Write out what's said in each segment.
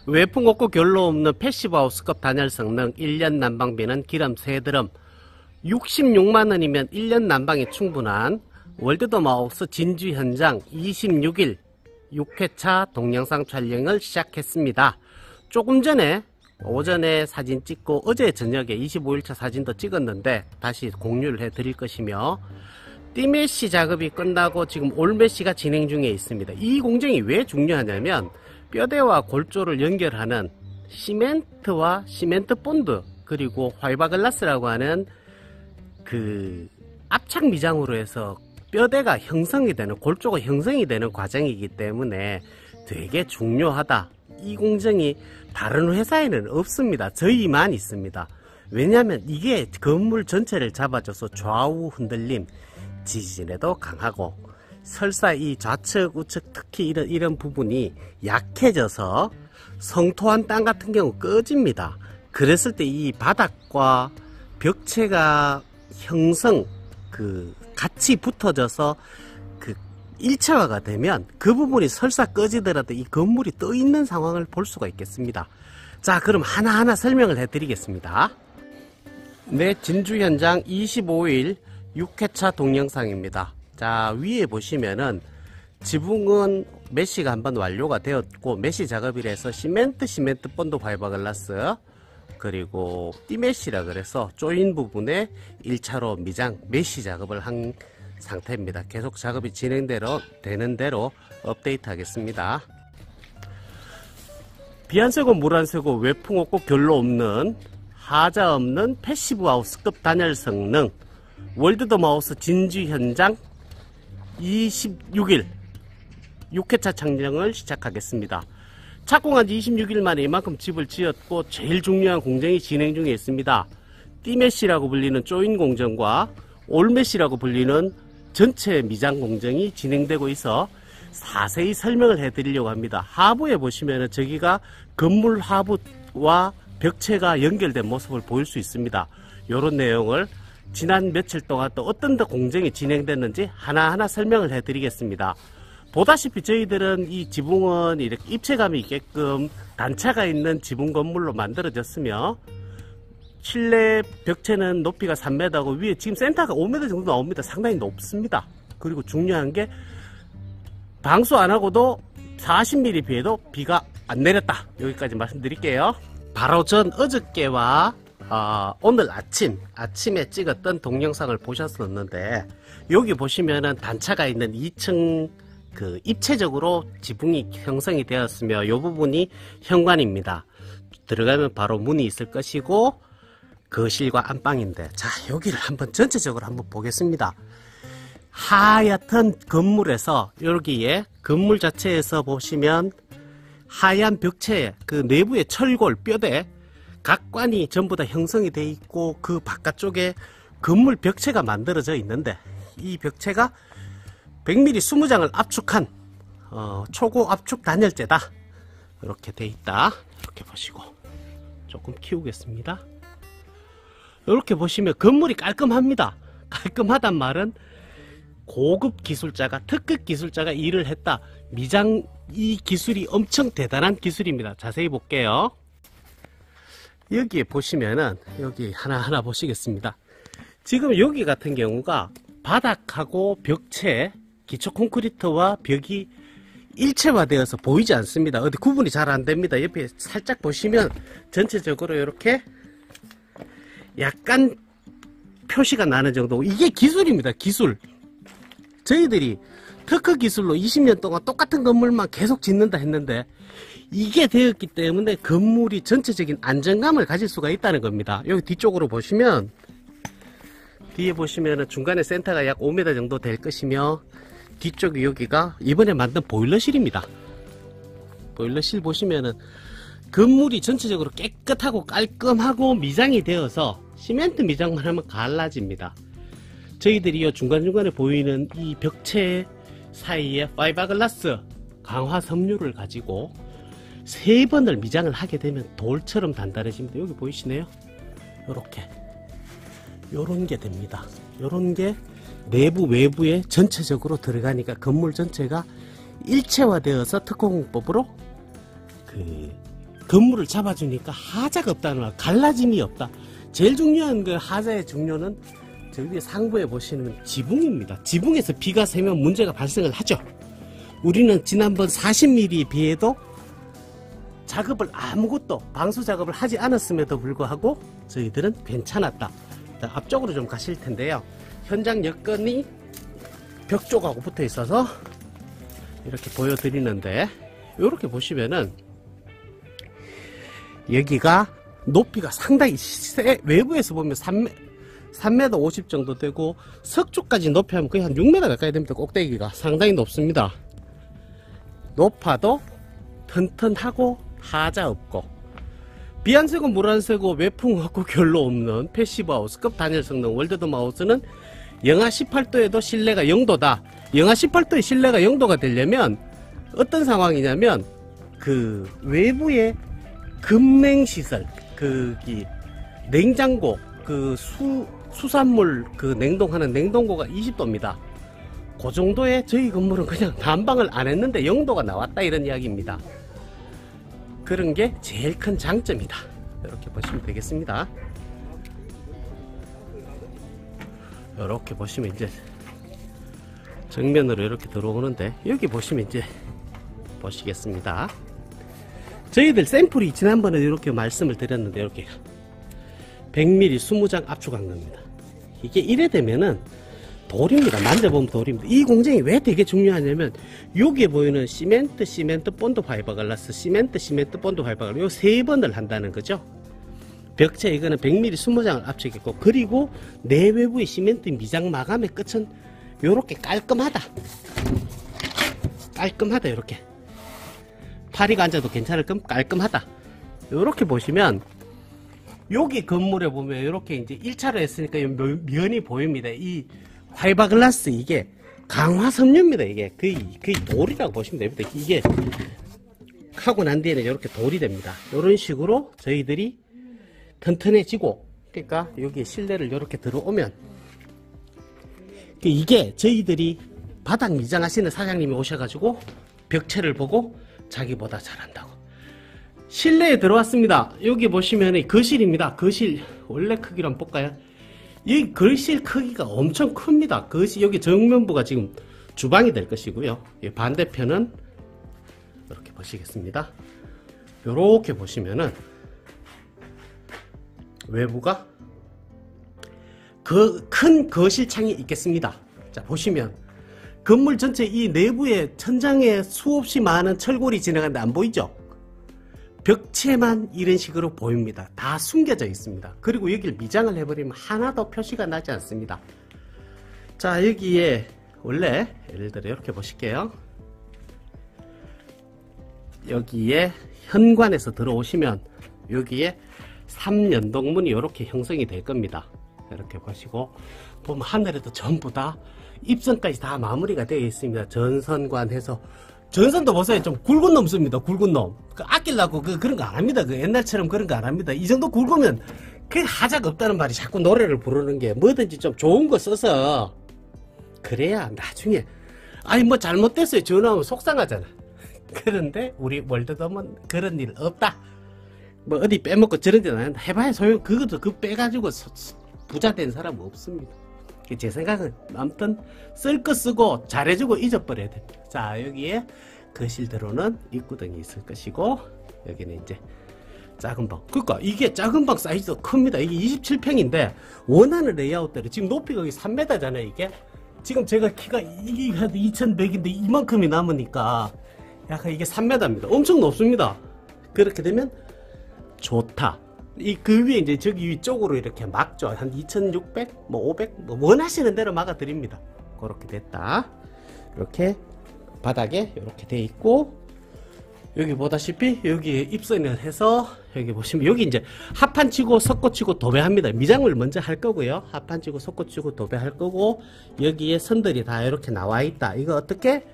외풍 없고 결로 없는 패시브하우스급 단열 성능, 1년 난방비는 기름 3드럼, 66만원이면 1년 난방이 충분한 월드더마우스 진주 현장 26일 6회차 동영상 촬영을 시작했습니다. 조금 전에 오전에 사진 찍고 어제 저녁에 25일차 사진도 찍었는데 다시 공유를 해 드릴 것이며, 띠메시 작업이 끝나고 지금 올메시가 진행 중에 있습니다. 이 공정이 왜 중요하냐면 뼈대와 골조를 연결하는 시멘트와 시멘트 본드, 그리고 화이바글라스라고 하는 그 압착 미장으로 해서 뼈대가 형성이 되는, 골조가 형성이 되는 과정이기 때문에 되게 중요하다. 이 공정이 다른 회사에는 없습니다. 저희만 있습니다. 왜냐하면 이게 건물 전체를 잡아줘서 좌우 흔들림, 지진에도 강하고, 설사 이 좌측 우측 특히 이런 부분이 약해져서 성토한 땅 같은 경우 꺼집니다. 그랬을 때 이 바닥과 벽체가 형성 같이 붙어져서 일체화가 되면 그 부분이 설사 꺼지더라도 이 건물이 떠 있는 상황을 볼 수가 있겠습니다. 자, 그럼 하나하나 설명을 해 드리겠습니다. 네, 진주 현장 25일 6회차 동영상입니다. 자, 위에 보시면은 지붕은 메시가 한번 완료가 되었고, 메시 작업이라서 시멘트 본드 파이버글라스, 그리고 띠메시라 그래서 조인 부분에 1차로 미장 메시 작업을 한 상태입니다. 계속 작업이 되는 대로 업데이트 하겠습니다. 비 안 새고 물 안 새고 외풍 없고 결로 없는 하자 없는 패시브 하우스급 단열 성능 월드더마우스 진주 현장 26일 6회차 촬영을 시작하겠습니다. 착공한 지 26일 만에 이만큼 집을 지었고, 제일 중요한 공정이 진행 중에 있습니다. 띠메시라고 불리는 조인 공정과 올메시라고 불리는 전체 미장 공정이 진행되고 있어 자세히 설명을 해 드리려고 합니다. 하부에 보시면은 저기가 건물 하부와 벽체가 연결된 모습을 보일 수 있습니다. 이런 내용을 지난 며칠 동안 또 어떤 더 공정이 진행됐는지 하나하나 설명을 해 드리겠습니다. 보다시피 저희들은 이 지붕은 이렇게 입체감이 있게끔 단차가 있는 지붕 건물로 만들어졌으며, 실내 벽체는 높이가 3m고 위에 지금 센터가 5m 정도 나옵니다. 상당히 높습니다. 그리고 중요한 게 방수 안 하고도 40mm 비에도 비가 안 내렸다. 여기까지 말씀드릴게요. 바로 전 어저께와 오늘 아침에 찍었던 동영상을 보셨었는데, 여기 보시면은 단차가 있는 2층 입체적으로 지붕이 형성이 되었으며, 이 부분이 현관입니다. 들어가면 바로 문이 있을 것이고 거실과 안방인데, 자, 여기를 한번 전체적으로 한번 보겠습니다. 하얗던 건물에서 여기에 건물 자체에서 보시면 하얀 벽체, 그 내부의 철골 뼈대 각관이 전부 다 형성이 되어 있고, 그 바깥쪽에 건물 벽체가 만들어져 있는데, 이 벽체가 100mm 20장을 압축한 초고 압축 단열재다. 이렇게 돼 있다. 이렇게 보시고 조금 키우겠습니다. 이렇게 보시면 건물이 깔끔합니다. 깔끔하단 말은 고급 기술자가, 특급 기술자가 일을 했다. 미장, 이 기술이 엄청 대단한 기술입니다. 자세히 볼게요. 여기에 보시면은, 여기 하나하나 보시겠습니다. 지금 여기 같은 경우가 바닥하고 벽체, 기초 콘크리트와 벽이 일체화되어서 보이지 않습니다. 어디 구분이 잘 안됩니다. 옆에 살짝 보시면 전체적으로 이렇게 약간 표시가 나는 정도. 이게 기술입니다. 기술. 저희들이 특허 기술로 20년 동안 똑같은 건물만 계속 짓는다 했는데, 이게 되었기 때문에 건물이 전체적인 안정감을 가질 수가 있다는 겁니다. 여기 뒤쪽으로 보시면, 뒤에 보시면은 중간에 센터가 약 5m 정도 될 것이며, 뒤쪽에 여기가 이번에 만든 보일러실입니다. 보일러실 보시면은 건물이 전체적으로 깨끗하고 깔끔하고 미장이 되어서 시멘트 미장만 하면 갈라집니다. 저희들이 이 중간중간에 보이는 이 벽체 사이에 파이버글라스 강화 섬유를 가지고 3번을 미장을 하게 되면 돌처럼 단단해집니다. 여기 보이시네요? 요런 게 됩니다. 요런 게 내부 외부에 전체적으로 들어가니까 건물 전체가 일체화되어서 특허공법으로 건물을 잡아주니까 하자가 없다는 말, 갈라짐이 없다. 제일 중요한 그 하자의 중요는 저기 상부에 보시는 지붕입니다. 지붕에서 비가 새면 문제가 발생을 하죠. 우리는 지난번 40mm에 비해도 작업을 아무것도 방수 작업을 하지 않았음에도 불구하고 저희들은 괜찮았다. 자, 앞쪽으로 좀 가실 텐데요. 현장 여건이 벽 쪽하고 붙어 있어서 이렇게 보여드리는데, 이렇게 보시면은 여기가 높이가 상당히 외부에서 보면 3m 50 정도 되고, 석조까지 높이 하면 거의 한 6m 가까이 됩니다. 꼭대기가 상당히 높습니다. 높아도 튼튼하고 하자 없고, 비 안 새고 물 안 새고 외풍 없고 결로 없는 패시브 하우스급 단열 성능 월드돔 하우스는 영하 18도에도 실내가 0도다. 영하 18도에 실내가 0도가 되려면 어떤 상황이냐면, 그 외부의 급냉시설, 냉장고, 수산물 냉동하는 냉동고가 20도입니다. 그 정도에 저희 건물은 그냥 난방을 안 했는데 0도가 나왔다, 이런 이야기입니다. 그런 게 제일 큰 장점이다. 이렇게 보시면 되겠습니다. 이렇게 보시면 이제 정면으로 이렇게 들어오는데, 여기 보시면 이제 보시겠습니다. 저희들 샘플이 지난번에 이렇게 말씀을 드렸는데, 이렇게 100mm 20장 압축강도입니다. 이게 이래 되면은 돌입니다. 만져보면 돌입니다. 이 공정이 왜 되게 중요하냐면, 여기에 보이는 시멘트 본드 파이버글라스, 시멘트 본드 파이버글라스, 요 세 번을 한다는 거죠. 벽체 이거는 100mm 20장을 압축했고, 그리고 내외부의 시멘트 미장 마감의 끝은 요렇게 깔끔하다. 요렇게 파리가 앉아도 괜찮을 끔 깔끔하다. 요렇게 보시면, 여기 건물에 보면 이렇게 이제 1차로 했으니까 면이 보입니다. 이 파이버글라스, 이게 강화 섬유입니다. 이게 거의 돌이라고 보시면 됩니다. 이게 하고 난 뒤에는 이렇게 돌이 됩니다. 이런 식으로 저희들이 튼튼해지고, 그러니까 여기 실내를 이렇게 들어오면, 이게 저희들이 바닥 미장하시는 사장님이 오셔가지고 벽체를 보고 자기보다 잘한다고. 실내에 들어왔습니다. 여기 보시면 거실입니다. 거실 원래 크기로 한번 볼까요? 이 거실 크기가 엄청 큽니다. 거실, 여기 정면부가 지금 주방이 될 것이고요. 반대편은 이렇게 보시겠습니다. 이렇게 보시면은 외부가 큰 거실창이 있겠습니다. 자, 보시면 건물 전체 이 내부에 천장에 수없이 많은 철골이 지나가는데 안 보이죠? 벽체만 이런 식으로 보입니다. 다 숨겨져 있습니다. 그리고 여기를 미장을 해버리면 하나도 표시가 나지 않습니다. 자, 여기에 원래 예를 들어 이렇게 보실게요. 여기에 현관에서 들어오시면 여기에 3연동문이 이렇게 형성이 될 겁니다. 이렇게 보시고 보면 하늘에도 전부 다 입선까지 다 마무리가 되어 있습니다. 전선관 해서, 전선도 보세요. 좀 굵은 놈 씁니다. 굵은 놈. 아끼려고 그런 거 안 합니다. 옛날처럼 그런 거 안 합니다. 이 정도 굵으면 그게 하자가 없다는 말이, 자꾸 노래를 부르는 게 뭐든지 좀 좋은 거 써서 그래야 나중에 뭐 잘못됐어요 전화하면 속상하잖아. 그런데 우리 월드돔은 그런 일 없다. 뭐 어디 빼먹고 저런 데는 안 한다. 해봐야 소용, 그것도 빼가지고 부자 된 사람은 없습니다. 제 생각은 아무튼 쓸 거 쓰고 잘해주고 잊어버려야 됩니다. 자, 여기에 거실 들어오는 입구등이 있을 것이고, 여기는 이제 작은 방. 그러니까 이게 작은 방 사이즈도 큽니다. 이게 27평인데 원하는 레이아웃대로 지금 높이가 여기 3m잖아요. 이게 지금 제가 키가 이게 한 2100인데 이만큼이 남으니까 약간 이게 3m입니다. 엄청 높습니다. 그렇게 되면 좋다. 그 위에 이제 저기 위쪽으로 이렇게 막죠. 한 2600, 500, 원하시는 대로 막아 드립니다. 그렇게 됐다. 이렇게 바닥에 이렇게 돼 있고, 여기 보다시피 여기 입선을 해서 여기 보시면 여기 이제 합판치고 석고치고 도배합니다. 미장을 먼저 할 거고요. 합판치고 석고치고 도배할 거고, 여기에 선들이 다 이렇게 나와 있다. 이거 어떻게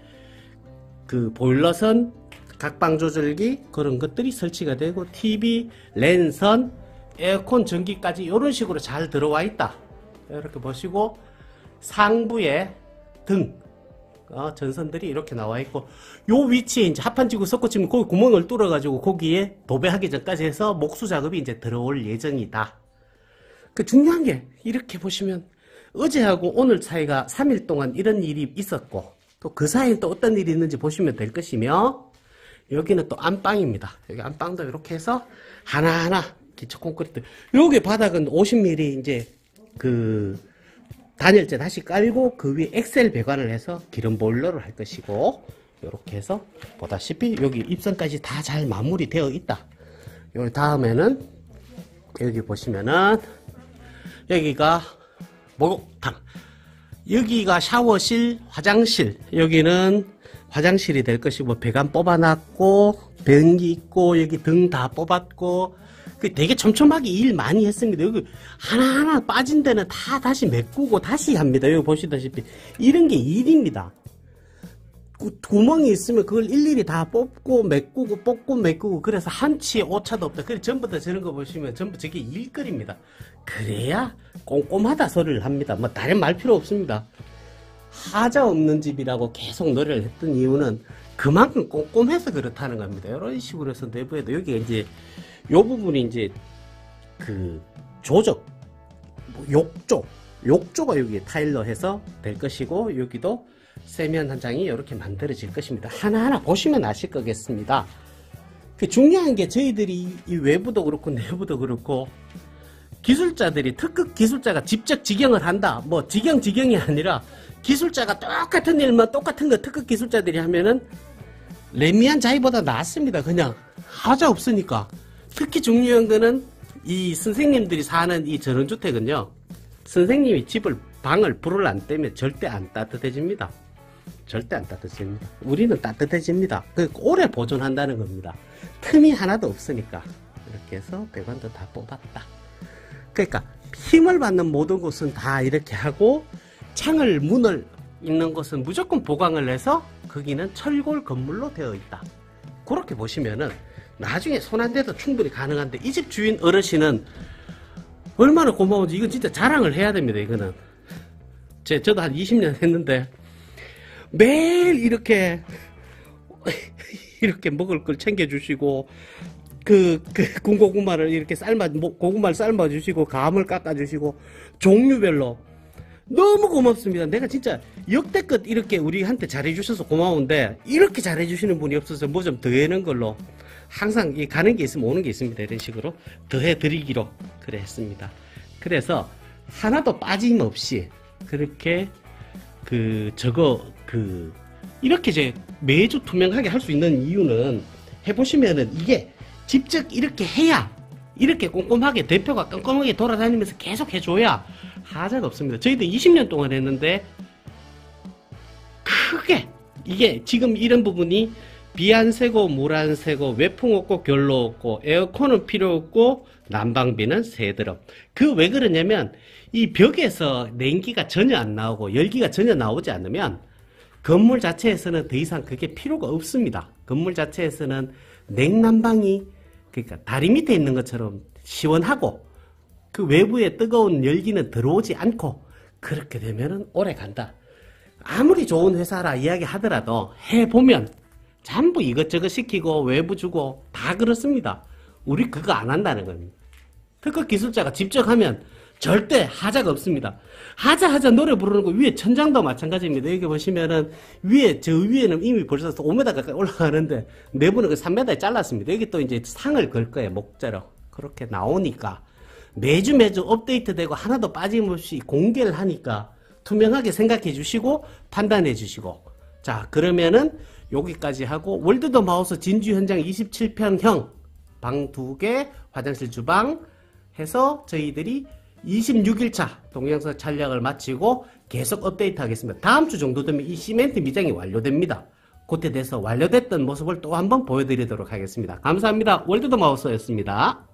보일러선, 각방 조절기 그런 것들이 설치가 되고, TV, 랜선, 에어컨 전기까지 이런 식으로 잘 들어와 있다. 이렇게 보시고, 상부에 등, 전선들이 이렇게 나와 있고, 요 위치에 이제 합판지구 섞어치면 거기 구멍을 뚫어가지고 거기에 도배하기 전까지 해서 목수 작업이 이제 들어올 예정이다. 그 중요한 게 이렇게 보시면 어제하고 오늘 사이가 3일 동안 이런 일이 있었고, 또 그 사이에 또 어떤 일이 있는지 보시면 될 것이며, 여기는 또 안방입니다. 여기 안방도 이렇게 해서 하나하나 기초 콘크리트. 여기 바닥은 50mm 이제 그 단열재 다시 깔고 그 위에 엑셀 배관을 해서 기름 보일러를 할 것이고, 이렇게 해서 보다시피 여기 입선까지 다 잘 마무리되어 있다. 요 다음에는 여기 보시면은 여기가 목욕탕, 여기가 샤워실, 화장실, 여기는 화장실이 될 것이고, 배관 뽑아놨고 변기 있고 여기 등 다 뽑았고, 그 되게 촘촘하게 일 많이 했습니다. 여기 하나하나 빠진 데는 다 다시 메꾸고 다시 합니다. 여기 보시다시피 이런 게 일입니다. 구멍이 있으면 그걸 일일이 다 뽑고 메꾸고 뽑고 메꾸고, 그래서 한치의 오차도 없다. 그래 전부 다 저런 거 보시면 전부 저게 일거리입니다. 그래야 꼼꼼하다 소리를 합니다. 뭐 다른 말 필요 없습니다. 하자 없는 집이라고 계속 노래를 했던 이유는 그만큼 꼼꼼해서 그렇다는 겁니다. 이런 식으로 해서 내부에도 여기가 이제 요 부분이 이제 그 조적, 욕조가 여기에 타일로 해서 될 것이고, 여기도 세면 한 장이 이렇게 만들어질 것입니다. 하나하나 보시면 아실 거겠습니다. 그 중요한 게 저희들이 이 외부도 그렇고 내부도 그렇고 기술자들이, 특급 기술자가 직접 직영을 한다. 뭐 직영이 아니라 기술자가 똑같은 일만 똑같은 거 특급 기술자들이 하면은 레미안 자이보다 낫습니다. 그냥 하자 없으니까. 특히 중요한 거는 이 선생님들이 사는 이 전원주택은요, 선생님이 방을 불을 안 떼면 절대 안 따뜻해집니다. 절대 안 따뜻해집니다. 우리는 따뜻해집니다. 오래 보존한다는 겁니다. 틈이 하나도 없으니까. 이렇게 해서 배관도 다 뽑았다. 그러니까 힘을 받는 모든 곳은 다 이렇게 하고, 창을 문을 있는 곳은 무조건 보강을 해서 거기는 철골 건물로 되어 있다. 그렇게 보시면은 나중에 손 안 대도 충분히 가능한데, 이 집 주인 어르신은 얼마나 고마운지 이건 진짜 자랑을 해야 됩니다. 이거는 저도 한 20년 했는데 매일 이렇게 먹을 걸 챙겨주시고, 군고구마를 이렇게 고구마를 삶아주시고, 감을 깎아주시고, 종류별로 너무 고맙습니다. 내가 진짜 역대껏 이렇게 우리한테 잘해주셔서 고마운데, 이렇게 잘해주시는 분이 없어서 뭐 좀 더해는 걸로, 항상 가는 게 있으면 오는 게 있습니다. 이런 식으로 더해드리기로 그래 했습니다. 그래서 하나도 빠짐없이 그렇게 이렇게 이제 매주 투명하게 할 수 있는 이유는, 해보시면은 이게 직접 이렇게 해야, 이렇게 꼼꼼하게 대표가 꼼꼼하게 돌아다니면서 계속 해줘야 하자가 없습니다. 저희도 20년 동안 했는데 크게 이게 지금 이런 부분이 비 안 새고 물 안 새고 외풍 없고 결로 없고 에어컨은 필요 없고 난방비는 새더럼. 왜 그러냐면 이 벽에서 냉기가 전혀 안 나오고 열기가 전혀 나오지 않으면 건물 자체에서는 더 이상 그게 필요가 없습니다. 건물 자체에서는 냉난방이, 그러니까 다리 밑에 있는 것처럼 시원하고 그 외부에 뜨거운 열기는 들어오지 않고, 그렇게 되면은 오래 간다. 아무리 좋은 회사라 이야기 하더라도 해보면 전부 이것저것 시키고 외부 주고 다 그렇습니다. 우리 그거 안 한다는 겁니다. 특급 기술자가 직접 하면 절대 하자가 없습니다. 하자 노래 부르는 거 위에 천장도 마찬가지입니다. 여기 보시면은 저 위에는 이미 벌써 5m 가까이 올라가는데 내부는 3m에 잘랐습니다. 여기 또 이제 상을 걸 거예요. 목재로. 그렇게 나오니까 매주 업데이트되고 하나도 빠짐없이 공개를 하니까 투명하게 생각해 주시고 판단해 주시고, 자 그러면은 여기까지 하고, 월드더 마우스 진주 현장 27평형 방 2개 화장실 주방 해서 저희들이 26일차 동영상 촬영을 마치고 계속 업데이트 하겠습니다. 다음 주 정도 되면 이 시멘트 미장이 완료됩니다. 그때 돼서 완료됐던 모습을 또 한번 보여드리도록 하겠습니다. 감사합니다. 월드더 마우스였습니다.